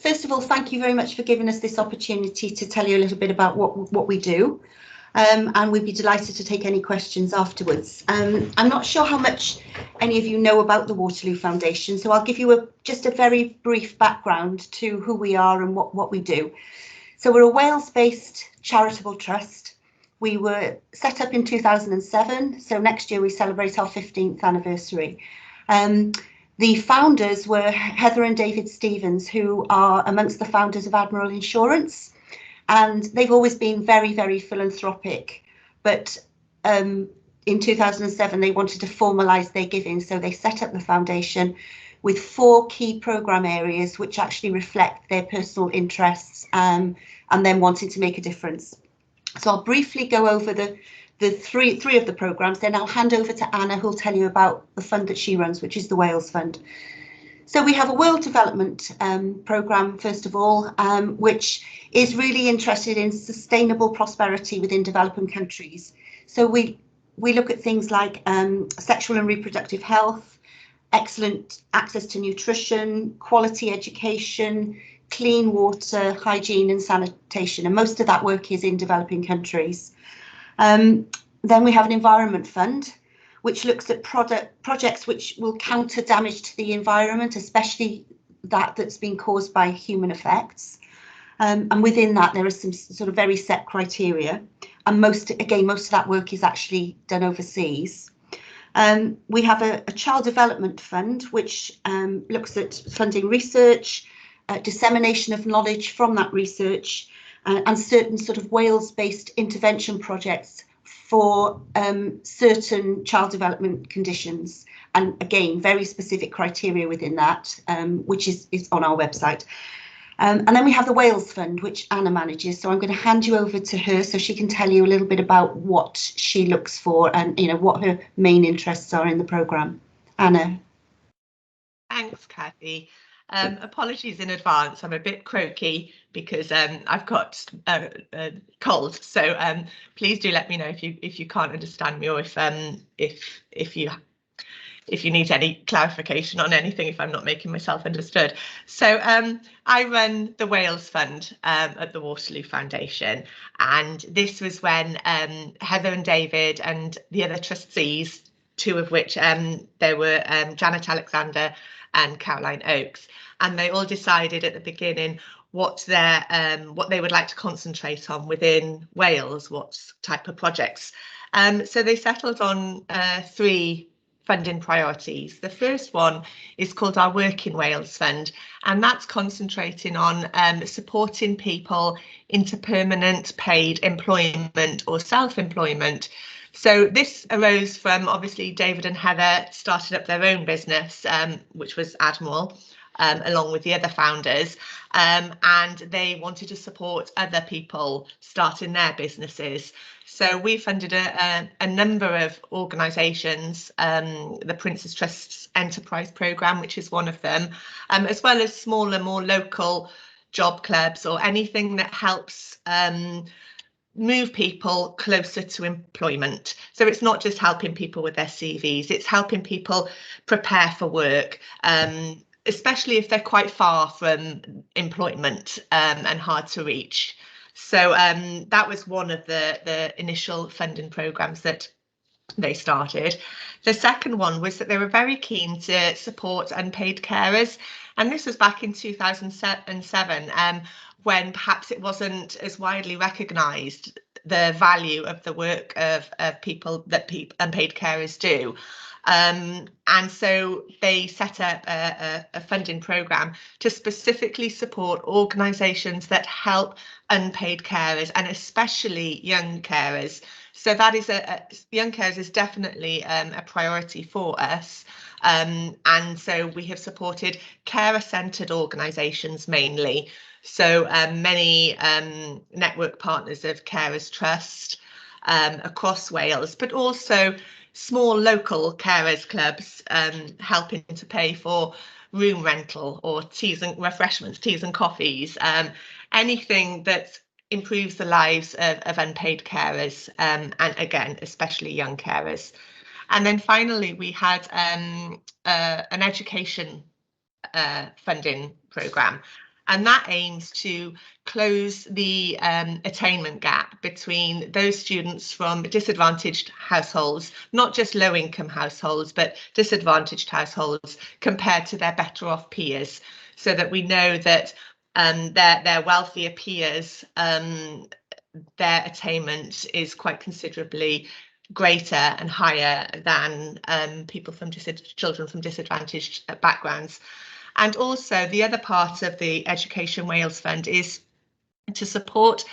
first of all, thank you very much for giving us this opportunity to tell you a little bit about what we do. And we'd be delighted to take any questions afterwards. I'm not sure how much any of you know about the Waterloo Foundation, so I'll give you just a very brief background to who we are and what we do. So we're a Wales-based charitable trust. We were set up in 2007, so next year we celebrate our 15th anniversary. The founders were Heather and David Stevens, who are amongst the founders of Admiral Insurance. And they've always been very, very philanthropic. But in 2007, they wanted to formalise their giving. So they set up the foundation with 4 key programme areas, which actually reflect their personal interests and then wanting to make a difference. So I'll briefly go over the three of the programmes. Then I'll hand over to Anna, who'll tell you about the fund that she runs, which is the Wales Fund. So we have a World Development Programme, first of all, which is really interested in sustainable prosperity within developing countries. So we look at things like sexual and reproductive health, excellent access to nutrition, quality education, clean water, hygiene and sanitation. And most of that work is in developing countries. Then we have an Environment Fund, which looks at projects which will counter damage to the environment, especially that's been caused by human effects. And within that, there are some sort of very set criteria. And most of that work is actually done overseas. We have a Child Development Fund, which looks at funding research, dissemination of knowledge from that research, and certain sort of Wales-based intervention projects for certain child development conditions, and again, very specific criteria within that, which is on our website. And then we have the Wales Fund, which Anna manages. So I'm going to hand you over to her so she can tell you a little bit about what she looks for and what her main interests are in the programme. Anna. Thanks, Kathy. Apologies in advance. I'm a bit croaky because I've got a cold. So please do let me know if you can't understand me, or if you need any clarification on anything, if I'm not making myself understood. So I run the Wales Fund at the Waterloo Foundation, and this was when Heather and David and the other trustees, 2 of which there were Janet Alexander and Caroline Oakes, and they all decided at the beginning what they would like to concentrate on within Wales, what type of projects. So they settled on 3 funding priorities. The first one is called our Work in Wales Fund, and that's concentrating on supporting people into permanent paid employment or self-employment. So this arose from, obviously, David and Heather started up their own business, which was Admiral, along with the other founders, and they wanted to support other people starting their businesses. So we funded a number of organisations, the Prince's Trust's Enterprise Programme, which is one of them, as well as smaller, more local job clubs or anything that helps move people closer to employment. So it's not just helping people with their CVs, it's helping people prepare for work, especially if they're quite far from employment and hard to reach. So that was one of the initial funding programmes that they started. The second one was that they were very keen to support unpaid carers, and this was back in 2007, when perhaps it wasn't as widely recognised, the value of the work of people that unpaid carers do. And so they set up a funding programme to specifically support organisations that help unpaid carers, and especially young carers. So that is young carers is definitely a priority for us. And so we have supported carer-centred organisations mainly. So many network partners of Carers Trust across Wales, but also small local carers clubs helping to pay for room rental or teas and refreshments, teas and coffees, anything that improves the lives of unpaid carers, and again, especially young carers. And then finally, we had an education funding programme. And that aims to close the attainment gap between those students from disadvantaged households, not just low-income households, but disadvantaged households compared to their better off peers, so that we know that their wealthier peers, their attainment is quite considerably greater and higher than people from children from disadvantaged backgrounds. And also the other part of the Education Wales Fund is to support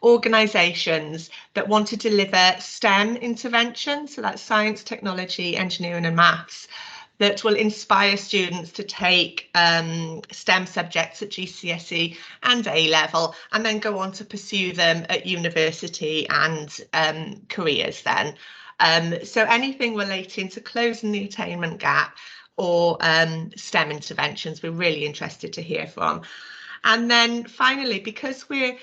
organisations that want to deliver STEM interventions, so that's science, technology, engineering and maths, that will inspire students to take STEM subjects at GCSE and A-level and then go on to pursue them at university and careers then. So anything relating to closing the attainment gap or STEM interventions, we're really interested to hear from. And then finally, because we're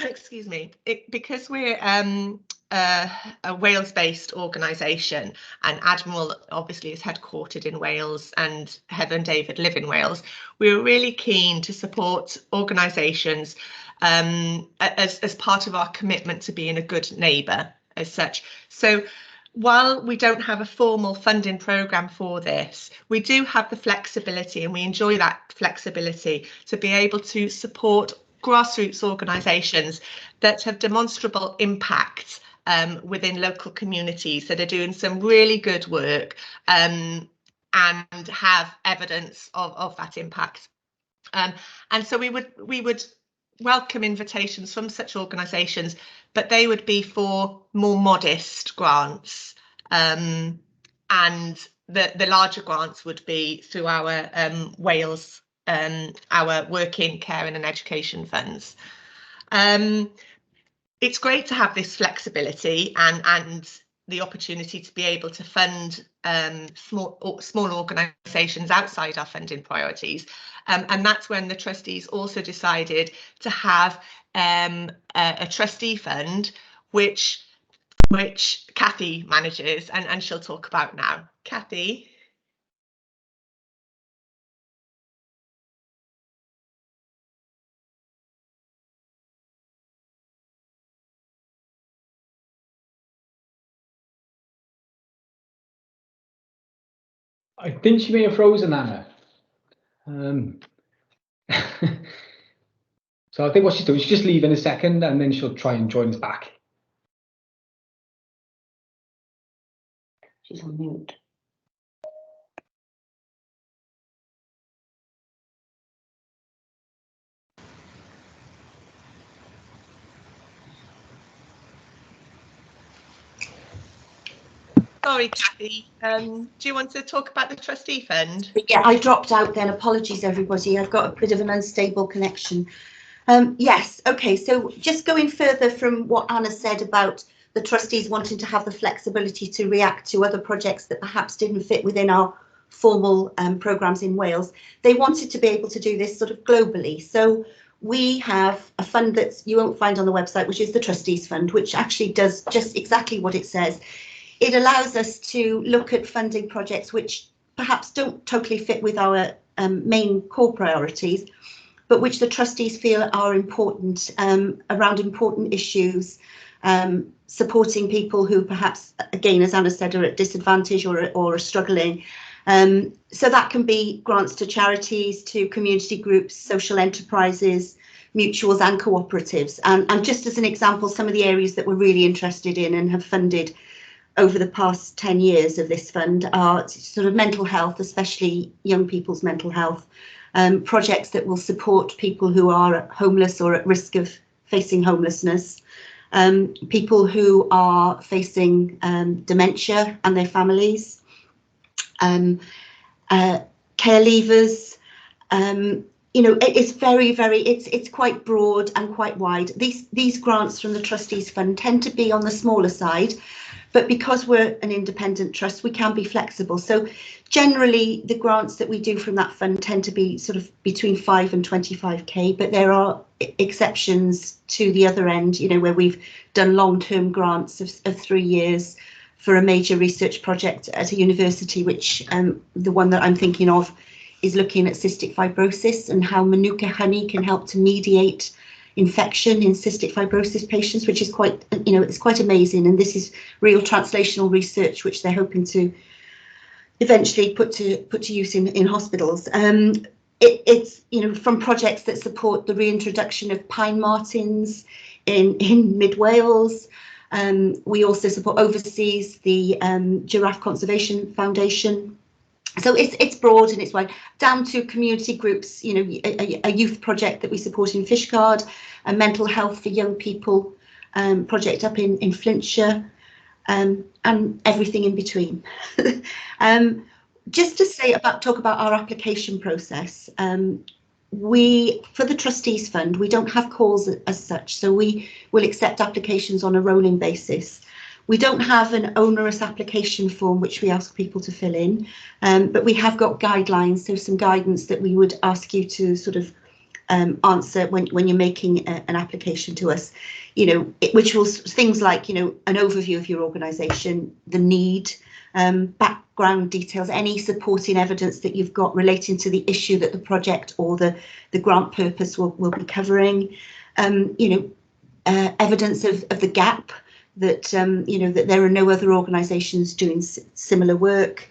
excuse me, because we're a Wales-based organisation, and Admiral obviously is headquartered in Wales and Heather and David live in Wales, we're really keen to support organisations as part of our commitment to being a good neighbour as such. So while we don't have a formal funding programme for this, we do have the flexibility, and we enjoy that flexibility to be able to support grassroots organisations that have demonstrable impact within local communities, that are doing some really good work and have evidence of that impact. And so we would welcome invitations from such organisations, but they would be for more modest grants, and the larger grants would be through our Wales, our working, caring and education funds. It's great to have this flexibility and the opportunity to be able to fund small organisations outside our funding priorities, and that's when the trustees also decided to have a trustee fund, which Kathy manages, and she'll talk about now. Kathy. I think she may have frozen, Anna. So I think what she's doing, she's just leaving a second and then she'll try and join us back. She's on mute. Sorry, Kathy. Do you want to talk about the trustee fund? Yeah, I dropped out then. Apologies, everybody. I've got a bit of an unstable connection. Yes, okay, so just going further from what Anna said about the trustees wanting to have the flexibility to react to other projects that perhaps didn't fit within our formal programmes in Wales, they wanted to be able to do this sort of globally. So we have a fund that you won't find on the website, which is the Trustees Fund, which actually does just exactly what it says. It allows us to look at funding projects which perhaps don't totally fit with our main core priorities, but which the trustees feel are important, around important issues, supporting people who perhaps, again, as Anna said, are at disadvantage or are struggling. So that can be grants to charities, to community groups, social enterprises, mutuals and cooperatives. And just as an example, some of the areas that we're really interested in and have funded over the past 10 years of this fund are sort of mental health, especially young people's mental health, projects that will support people who are homeless or at risk of facing homelessness, people who are facing dementia and their families, care leavers. You know, it's it's quite broad and quite wide. These grants from the Trustees Fund tend to be on the smaller side, but because we're an independent trust, we can be flexible. So generally, the grants that we do from that fund tend to be sort of between 5 and 25k, but there are exceptions to the other end, you know, where we've done long-term grants of 3 years for a major research project at a university, which the one that I'm thinking of is looking at cystic fibrosis and how Manuka honey can help to mediate infection in cystic fibrosis patients, which is quite, it's quite amazing. And this is real translational research, which they're hoping to eventually put to use in hospitals. It's from projects that support the reintroduction of pine martens in mid Wales. We also support overseas the Giraffe Conservation Foundation. So it's broad and it's wide, down to community groups, a youth project that we support in Fishguard, a mental health for young people project up in Flintshire, and everything in between. Just to talk about our application process. For the Trustees Fund, we don't have calls as such, so we will accept applications on a rolling basis. We don't have an onerous application form which we ask people to fill in, but we have got guidelines, so some guidance that we would ask you to sort of answer when you're making an application to us, which will things like, an overview of your organisation, the need, background details, any supporting evidence that you've got relating to the issue that the project or the grant purpose will be covering, evidence of the gap, that that there are no other organisations doing similar work.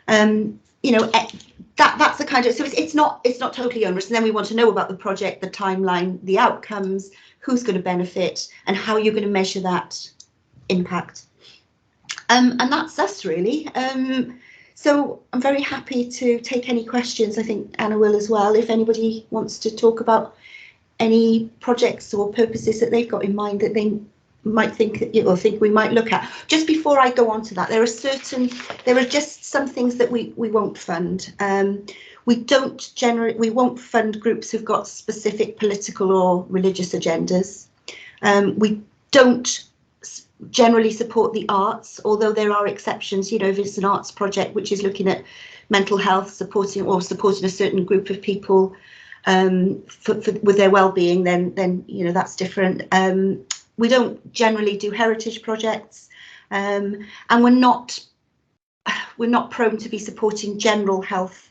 That's the kind of, so it's not totally onerous. And then we want to know about the project, the timeline, the outcomes, who's going to benefit, and how you're going to measure that impact. And that's us really. So I'm very happy to take any questions. I think Anna will as well, if anybody wants to talk about any projects or purposes that they've got in mind that they might think we might look at. Just before I go on to that, there are just some things that we won't fund. We won't fund groups who've got specific political or religious agendas. We don't generally support the arts, although there are exceptions. If it's an arts project which is looking at mental health, supporting a certain group of people with their well-being, then that's different. We don't generally do heritage projects, and we're not prone to be supporting general health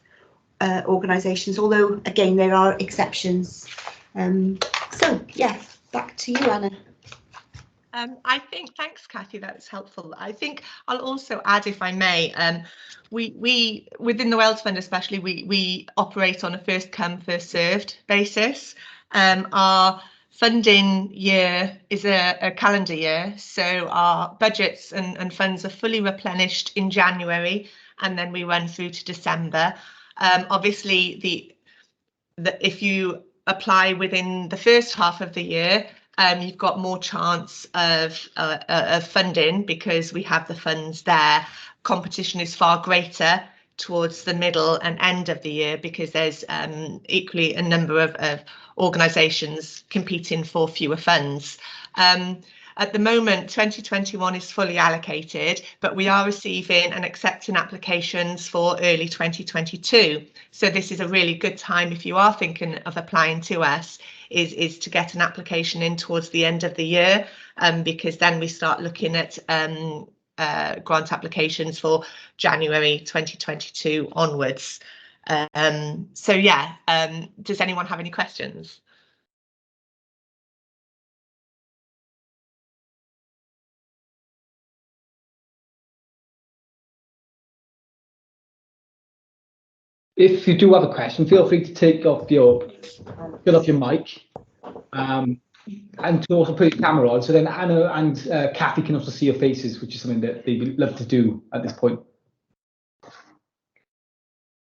organisations, although again there are exceptions. So yeah, back to you, Anna. Thanks, Kathy, that's helpful. I think I'll also add, if I may, we within the Wales Fund especially, we operate on a first come, first served basis. Our funding year is a calendar year, so our budgets and funds are fully replenished in January, and then we run through to December. Obviously, if you apply within the first half of the year, you've got more chance of funding because we have the funds there. Competition is far greater towards the middle and end of the year because there's equally a number of organisations competing for fewer funds. At the moment, 2021 is fully allocated, but we are receiving and accepting applications for early 2022. So this is a really good time if you are thinking of applying to us, is to get an application in towards the end of the year, because then we start looking at grant applications for January 2022 onwards. So yeah, does anyone have any questions? If you do have a question, feel free to take off your mic, and to also put your camera on, so then Anna and Kathy can also see your faces, which is something that they love to do at this point.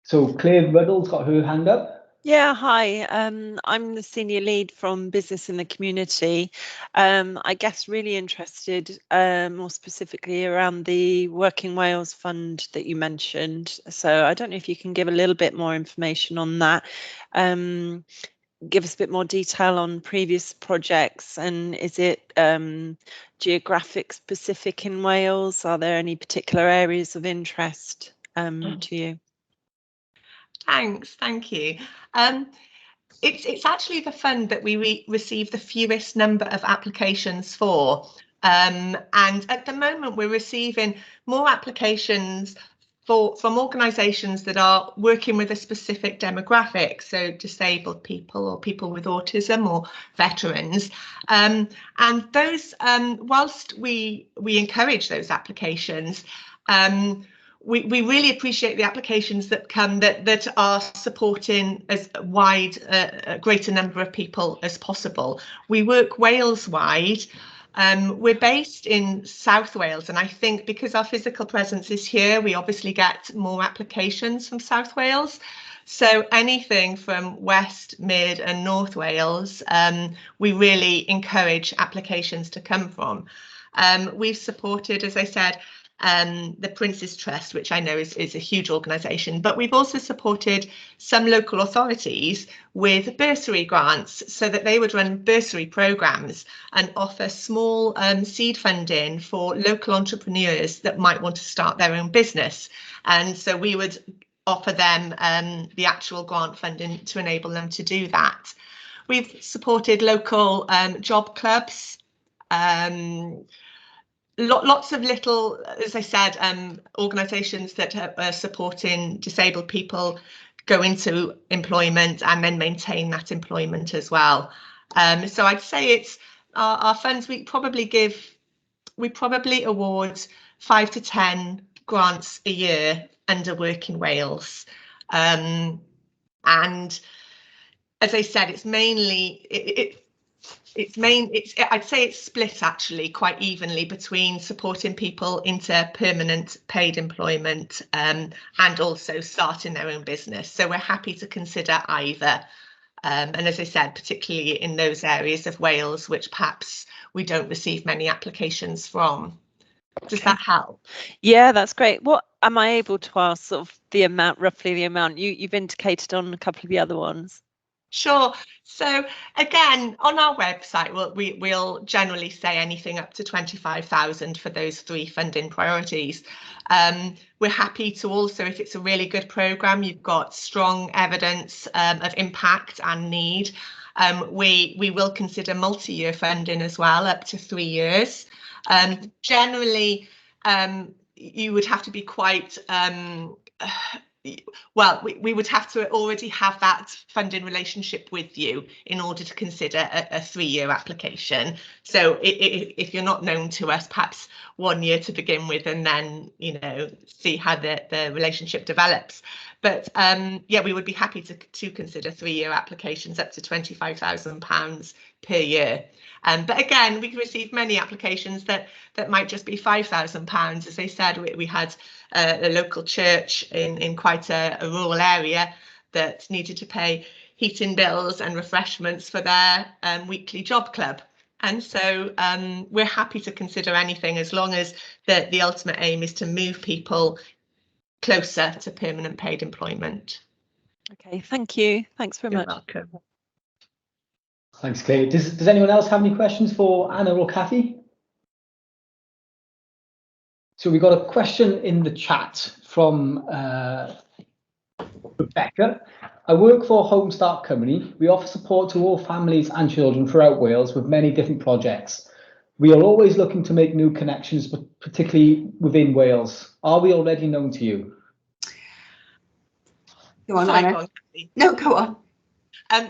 So Claire Ruddle's got her hand up. Yeah, hi. I'm the senior lead from Business in the Community. I guess really interested more specifically around the Working Wales Fund that you mentioned. So I don't know if you can give a little bit more information on that. Give us a bit more detail on previous projects, and is it geographic specific in Wales? Are there any particular areas of interest to you? Thanks, thank you. It's actually the fund that we receive the fewest number of applications for. And at the moment, we're receiving more applications from organisations that are working with a specific demographic, so disabled people or people with autism or veterans. And those, whilst we encourage those applications, we really appreciate the applications that come that are supporting as wide a greater number of people as possible. We work Wales-wide. We're based in South Wales, and I think because our physical presence is here, we obviously get more applications from South Wales. So anything from West, Mid and North Wales, we really encourage applications to come from. We've supported, as I said, the Prince's Trust, which I know is a huge organisation, but we've also supported some local authorities with bursary grants so that they would run bursary programmes and offer small seed funding for local entrepreneurs that might want to start their own business. And so we would offer them the actual grant funding to enable them to do that. We've supported local job clubs, lots of little, as I said, organisations that are supporting disabled people go into employment and then maintain that employment as well. So I'd say it's our funds, we probably award 5 to 10 grants a year under Working Wales. And as I said, it's mainly I'd say it's split actually quite evenly between supporting people into permanent paid employment and also starting their own business. So we're happy to consider either. And as I said, particularly in those areas of Wales which perhaps we don't receive many applications from. Does that help? Yeah, that's great. What am I able to ask, sort of the amount, roughly the amount you've indicated on a couple of the other ones? Sure. So again, on our website, we'll generally say anything up to 25,000 for those 3 funding priorities. We're happy to also, if it's a really good programme, you've got strong evidence of impact and need. We will consider multi-year funding as well, up to 3 years. Generally, you would have to be quite well, we would have to already have that funding relationship with you in order to consider a 3-year application. So if you're not known to us, perhaps 1 year to begin with, and then, you know, see how the relationship develops. But yeah, we would be happy to consider 3-year applications up to £25,000 per year. But again, we receive many applications that might just be £5,000. As I said, we had a local church in quite a rural area that needed to pay heating bills and refreshments for their weekly job club. And so we're happy to consider anything as long as the ultimate aim is to move people closer to permanent paid employment. Okay, thank you. Thanks very much. You're welcome. Thanks, Kate. Does anyone else have any questions for Anna or Kathy? So we got a question in the chat from Rebecca. I work for a Home Start company. We offer support to all families and children throughout Wales with many different projects. We are always looking to make new connections, but particularly within Wales. Are we already known to you? Go on, Sorry, Anna. go on. No, go on.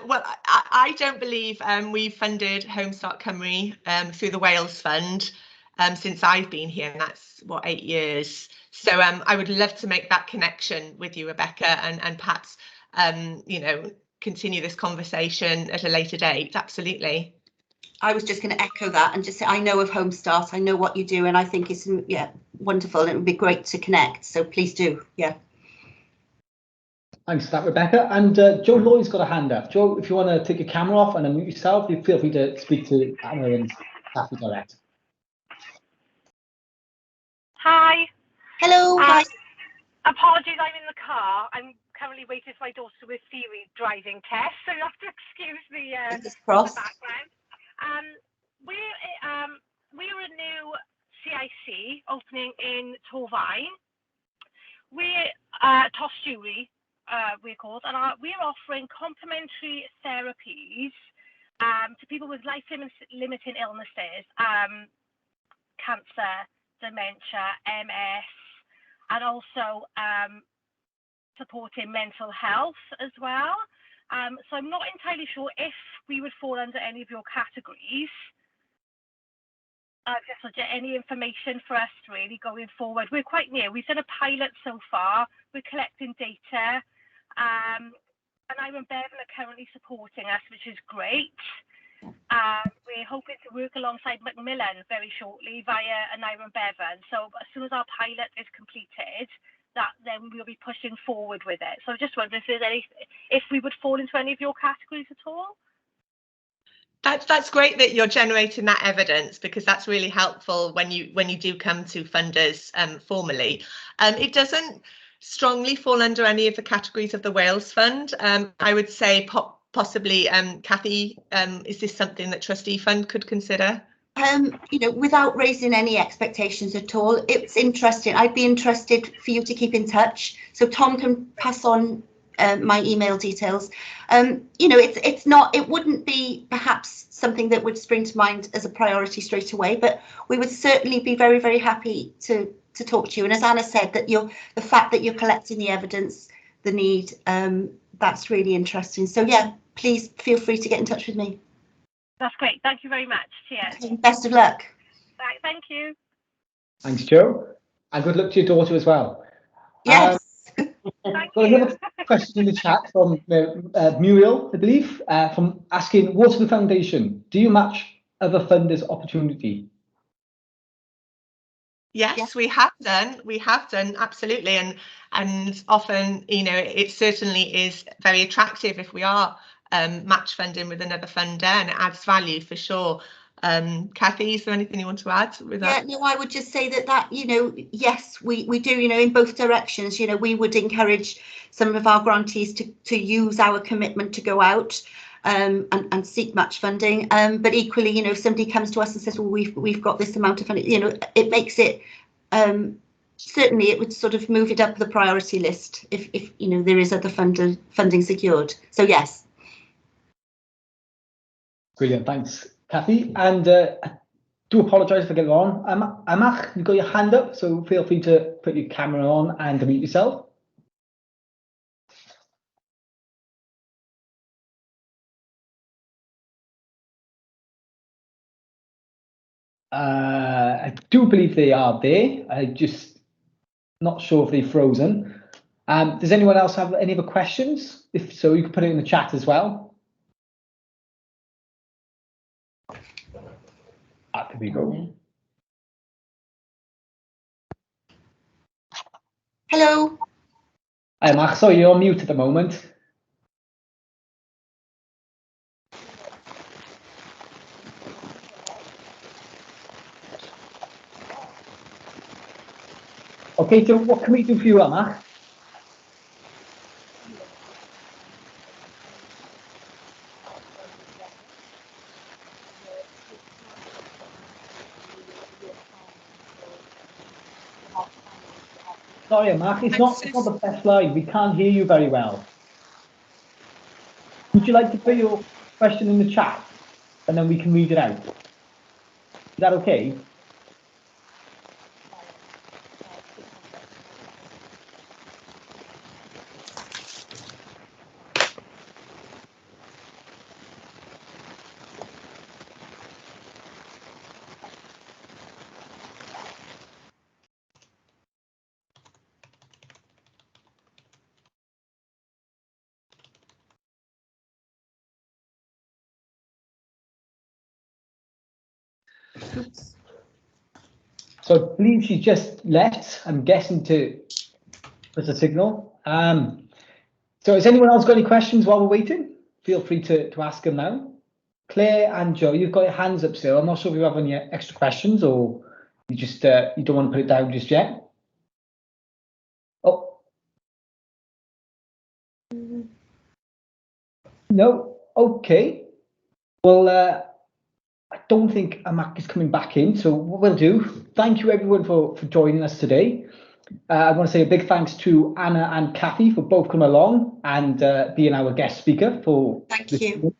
Well, I don't believe we've funded Home Start Cymru through the Wales Fund since I've been here, and that's what, 8 years. So I would love to make that connection with you, Rebecca, and perhaps you know, continue this conversation at a later date. Absolutely. I was just going to echo that and just say I know of Home Start. I know what you do, and I think it's wonderful, and it would be great to connect. So please do. Yeah. Thanks for that, Rebecca. And Joe Lloyd's got a hand up. Joe, if you want to take your camera off and unmute yourself, you feel free to speak to Anna and Kathy direct. Hi. Hello. Hi. Apologies, I'm in the car. I'm currently waiting for my daughter with theory driving test, so you'll have to excuse the background. We're a new CIC opening in Torfaen. We're Tosturi, we're called, and we're offering complementary therapies to people with life-limiting illnesses, cancer, dementia, MS, and also supporting mental health as well. So I'm not entirely sure if we would fall under any of your categories. Just any information for us really going forward. We're quite new. We've done a pilot so far. We're collecting data. And Iron Bevan are currently supporting us, which is great. We're hoping to work alongside Macmillan very shortly via an Iron Bevan. So as soon as our pilot is completed, then we'll be pushing forward with it. So I just wonder if we would fall into any of your categories at all. That's great that you're generating that evidence, because that's really helpful when you do come to funders formally. It doesn't strongly fall under any of the categories of the Wales Fund. I would say possibly, Kathy, is this something that Trustee Fund could consider? Without raising any expectations at all, it's interesting. I'd be interested for you to keep in touch. So Tom can pass on my email details. It wouldn't be perhaps something that would spring to mind as a priority straight away, but we would certainly be very, very happy to talk to you. And as Anna said, that the fact that you're collecting the evidence, the need, that's really interesting. So yeah, please feel free to get in touch with me. That's great. Thank you very much. Cheers. Okay, best of luck. Right, thank you. Thanks, Joe. And good luck to your daughter as well. Yes. Thank Got you. another question in the chat from Muriel, I believe, from asking, Waterloo Foundation, do you match other funders' opportunity? Yes, we have done. We have done, absolutely. And often, it certainly is very attractive if we are match funding with another funder, and it adds value for sure. Kathy, is there anything you want to add with that? Yeah, no, I would just say that yes, we do, in both directions. We would encourage some of our grantees to use our commitment to go out and seek match funding. But equally, if somebody comes to us and says, well, we've got this amount of funding, it makes it certainly it would sort of move it up the priority list if there is other funding secured. So yes. Brilliant, thanks, Kathy. And I do apologise for getting on. Amach, you've got your hand up, so feel free to put your camera on and unmute yourself. I do believe they are there. I'm just not sure if they've frozen. Does anyone else have any other questions? If so, you can put it in the chat as well. There we go. Hello. Hi, Mark. Sorry, you're on mute at the moment. Okay, so what can we do for you, Mark? Sorry, Mark, it's not the best line. We can't hear you very well. Would you like to put your question in the chat and then we can read it out? Is that okay? So I believe she just left, I'm guessing to put a signal. So has anyone else got any questions while we're waiting? Feel free to ask them now. Claire and Joe, you've got your hands up still. I'm not sure if you have any extra questions or you just you don't want to put it down just yet. Oh. No, okay. Well, I don't think Amak is coming back in, so what we'll do, thank you everyone for joining us today. I want to say a big thanks to Anna and Kathy for both coming along and being our guest speaker for Thank you.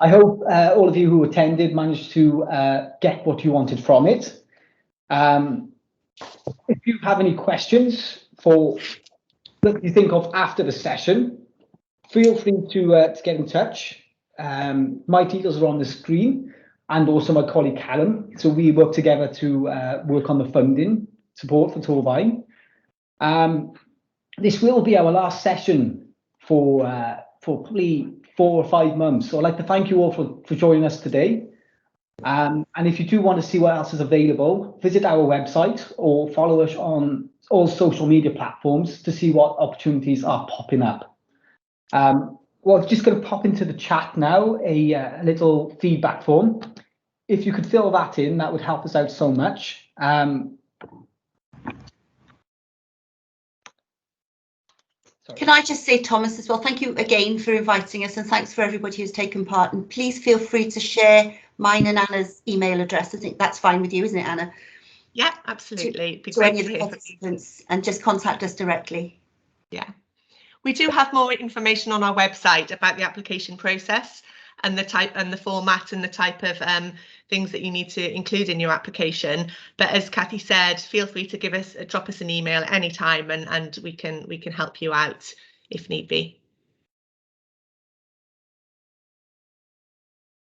I hope all of you who attended managed to get what you wanted from it. If you have any questions that you think of after the session, feel free to get in touch. My details are on the screen, and also my colleague Callum. So we work together to work on the funding support for Torvine. This will be our last session for probably 4 or 5 months. So I'd like to thank you all for joining us today. And if you do want to see what else is available, visit our website or follow us on all social media platforms to see what opportunities are popping up. Well, I'm just going to pop into the chat now a little feedback form. If you could fill that in, that would help us out so much. Can I just say, Thomas, as well, thank you again for inviting us, and thanks for everybody who's taken part. And please feel free to share mine and Anna's email address. I think that's fine with you, isn't it, Anna? Yeah, absolutely. To any of the participants, and just contact us directly. Yeah. We do have more information on our website about the application process and the type and the format and the type of things that you need to include in your application. But as Kathy said, feel free to drop us an email anytime, and we can help you out if need be.